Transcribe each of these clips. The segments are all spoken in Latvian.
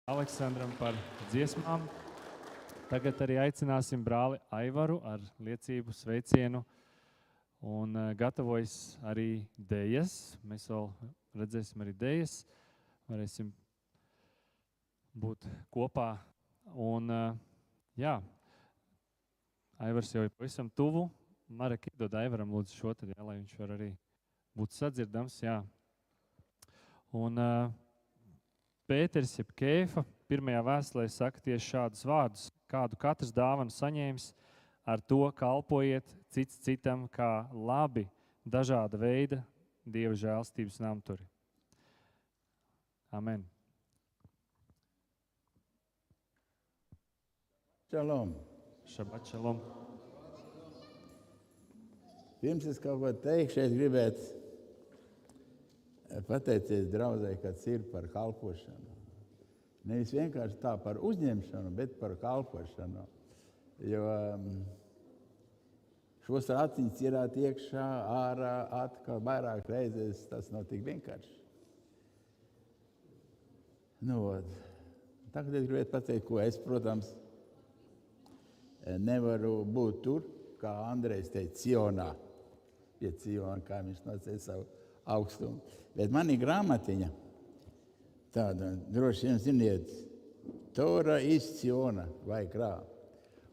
Aleksandram par dziesmām. Tagad arī aicināsim brāli Aivaru ar liecību sveicienu un gatavojas arī dejas. Mēs vēl redzēsim arī dejas, varēsim būt kopā. Un jā, Aivars jau ir pavisam tuvu. Marek, iedod Aivaram lūdzu šo tad, jā, lai viņš var arī būt sadzirdams, jā. Un Pēters jeb Kēfa pirmajā vēstulē saka tieši šādus vārdus: kādu katrs dāvanu saņēmis, ar to kalpojiet cits citam kā labi dažāda veida Dieva žēlstības namturi. Amen. Šalom. Šabat šalom. Pirms es kaut ko teikšu, es gribētu pateikties draudzē, kas ir par kalpošanu. Nevis vienkārši tā par uzņemšanu, bet par kalpošanu. Jo šos raciņus ierāt iekšā, ārā, atkal vairāk reizes, tas nav tik vienkārši. Tagad es gribētu pateikt, ko es, protams, nevaru būt tur, kā Andrejs teica, Cionā. Pie Ciona, kā viņš nocēja savu augstumu. Bet man ir grāmatiņa tāda, droši vien ziniet, Tora iz Ciona vai krā.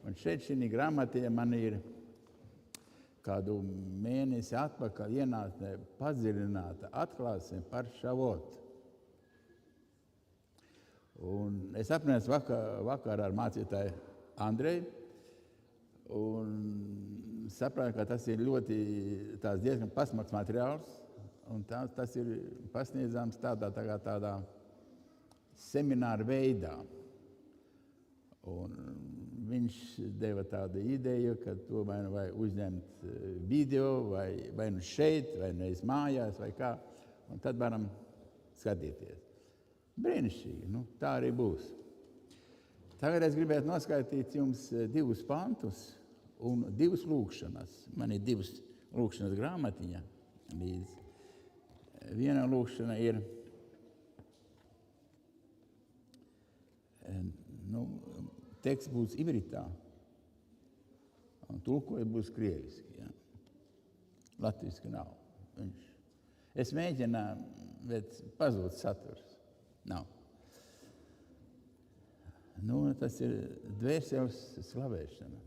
Un šeit šī grāmatiņa man ir kādu mēnesi atpakaļ ienāca padziļināta atklāsme par Šavotu. Un es aprinājos vakar ar mācītāju Andreju un sapratu, ka tas ir diezgan pasmaks materiāls. Un tas ir pasniedzams tādā semināra veidā. Un viņš deva tādu ideju, ka to vai uzņemt video, vai nu šeit, vai nu es mājās, vai kā. Un tad varam skatīties. Brīnišķīgi, tā arī būs. Tagad es gribētu noskaitīt jums 2 pantus un 2 lūkšanas. Man ir 2 lūkšanas grāmatiņa līdz. Viena lūkšana ir, teksts būs ivritā, un tulkoja būs krieviski. Ja. Latviski nav. Es mēģināju, bet pazūd saturs. Nav. Tas ir dvēseles slavēšana.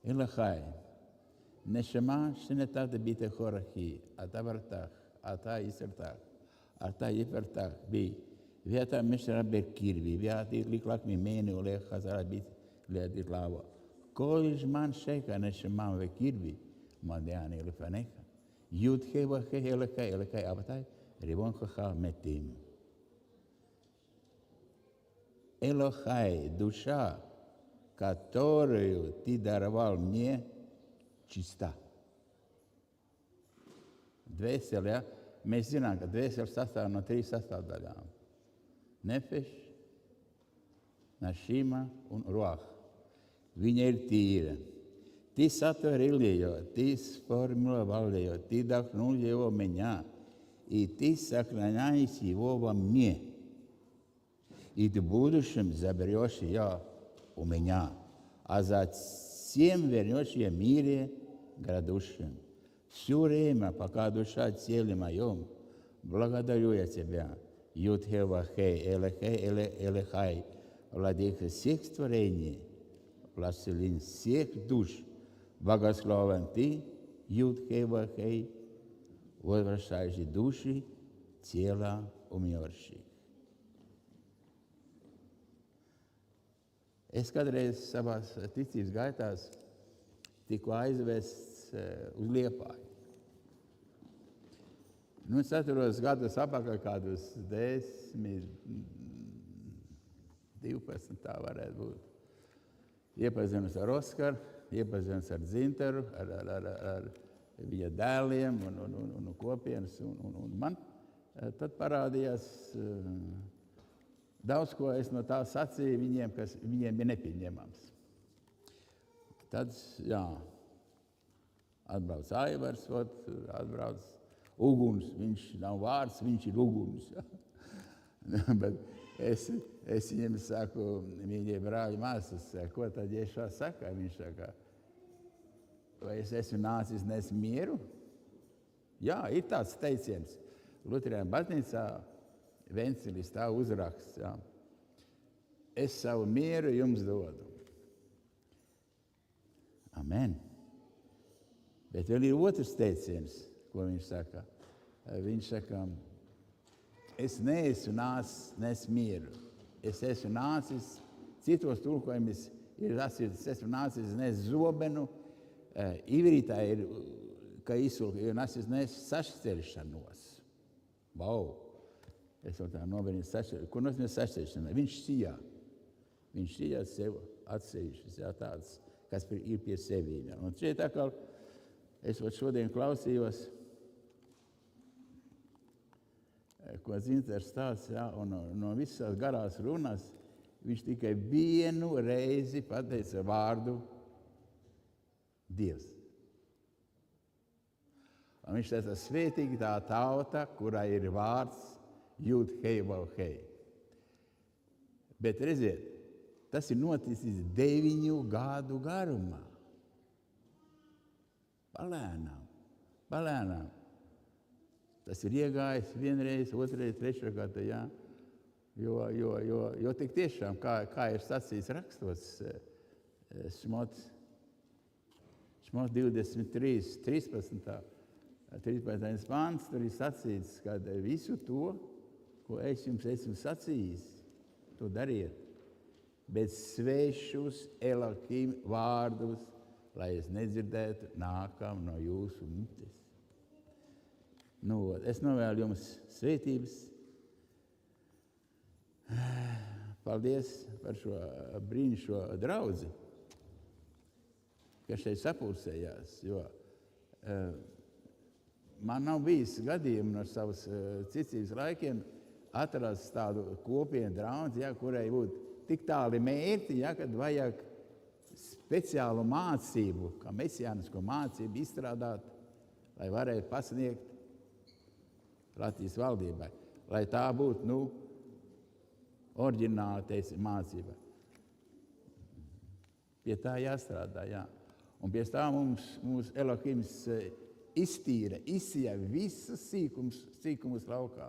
Elahai. נשמה שנתת בי תכורחי, אתה ברכתך, אתה יסרתך, אתה יפרתך בי, ואתה משרה בקרבי, ואתה לקלק ממני הולך חזרה בי לידי לעבור. כל זמן שקע נשמה וקרבי, מודה אני לפניך. י"ח ו"ח אלוקי אבותי, ריבון כוכב מתים. Элохай, душа, которую ты даровал мне, čistā. Dvēsele, ja? Mēs zinām, ka dvēsele sastāv no 3 sastāvdaļām. Nefeš, našīma un ruah. Viņa ir tīra. Ты сотворил ее, ты сформировал ее, ты вдохнул его в меня, и ты сохраняешь его во мне. И в будущем заберешь ее у меня, а затем вернешь ее в мире грядущем. Все время, пока душа в теле моем, благодарю я тебя, Юд-Хе Ва-Хе, Элехай, владыка всех творений, властелин всех душ, благословен ты, Юд-Хе Ва-Хе, возвращающий души тела умерших. Es kādreiz savās ticības gaitās tiku aizvests uz Liepāju. Es atceros gadus apakaļ kādus 10, 12 tā varētu būt. Iepazinos ar Oskaru, iepazinos ar Dzintaru, ar viņa dēliem un kopienas. Un man tad parādījās daudz, ko es no tā sacīju viņiem, kas viņiem bija nepieņemams. Tad, atbrauc Aivars, atbrauc uguns. Viņš nav vārds, viņš ir uguns. Bet es viņiem saku, mīļie brāļi, māsas, ko tad Jēšua saka? Viņš saka, vai es esmu nācis nes mieru? Jā, ir tāds teiciens. Luterāņu baznīcā Vencelis tā uzraksts. Jā. Es savu mieru jums dodu. Amen. Bet vēl ir otrs teiciens, ko viņš saka. Viņš saka, es neesmu nācis nes mieru. Es esmu nācis, citos tulkojumos ir rakstīts, es esmu nācis nes zobenu. Ivrītā ir, ka izsulka, jo nācis nes sašķelšanos. Wow! Es vēl tā nobeņu sašķelšanos. Ko nozīmē sašķelšanās? Viņš sijā. Viņš sijā sev atsevišķis, jā, tāds, kas ir pie sevīm. Jā. Un šeit atkal es šodien klausījos, ko Zinters stāsta, jā, un no visās garās runas viņš tikai vienu reizi pateica vārdu Dievs. Un viņš teica, svētīgi tā tauta, kurā ir vārds Jud hei vau hei. Bet redziet, tas ir noticis 9 gadu garumā. Palēnām. Tas ir iegājis vienreiz, otrreiz, trešā gada, jā. Jo tik tiešām, kā ir sacīts rakstos, Šmots 23, 13. pāns, tur ir sacīts, ka visu to, ko es jums esmu sacījis, to dariet. Bet svešus Elohim vārdus, lai es nedzirdētu nākam no jūsu mutes. Nu, es novēlu jums svētības. Paldies par šo brīnišķo draudzi, kas šeit sapulcējās, jo man nav bijis gadījumi no savas ticības laikiem atrast tādu kopienu draudzi, ja, kurai būtu tik tāli mērķi, ja, kad vajag speciālu mācību, kā mesijānisko mācību izstrādāt, lai varētu pasniegt Latvijas valdībai. Lai tā būtu, oriģināla, teiksim, mācība. Pie tā jāstrādā, jā. Un pie tā mums Elohims izsija visas sīkumus laukā.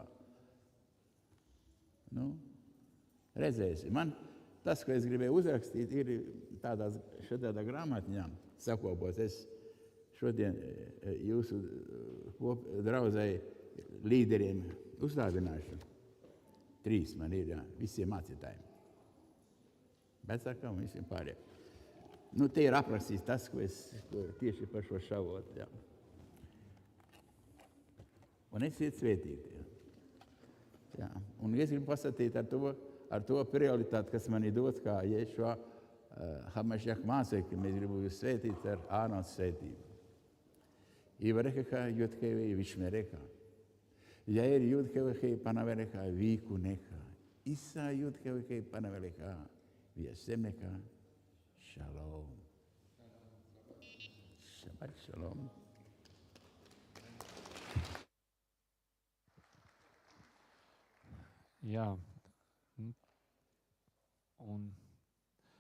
Redzēsim. Man tas, ko es gribēju uzrakstīt, ir šādā grāmatiņā sakopots. Es šodien jūsu draudzēji līderiem uzstādināšu. 3 man ir, jā, visiem mācītājiem. Vecākam un visiem pārējiem. Te ir aprakstīts tas, ko tieši par šo šavotu. Jā. Un esiet svētīti. Jā. Un es gribu pasakīt ar to prioritāti, kas man ir dots, kā Jēšua Hamašiach mācekļi, mēs gribam jūs svētīt ar Āronas svētību. Ivarekha Jodhevei Višmerekha. Jair Jodhevei Panaverekha Vikunecha. Isa Jodhevei Panaverekha Viesemekha. Shalom. Shabbat shalom. Jā,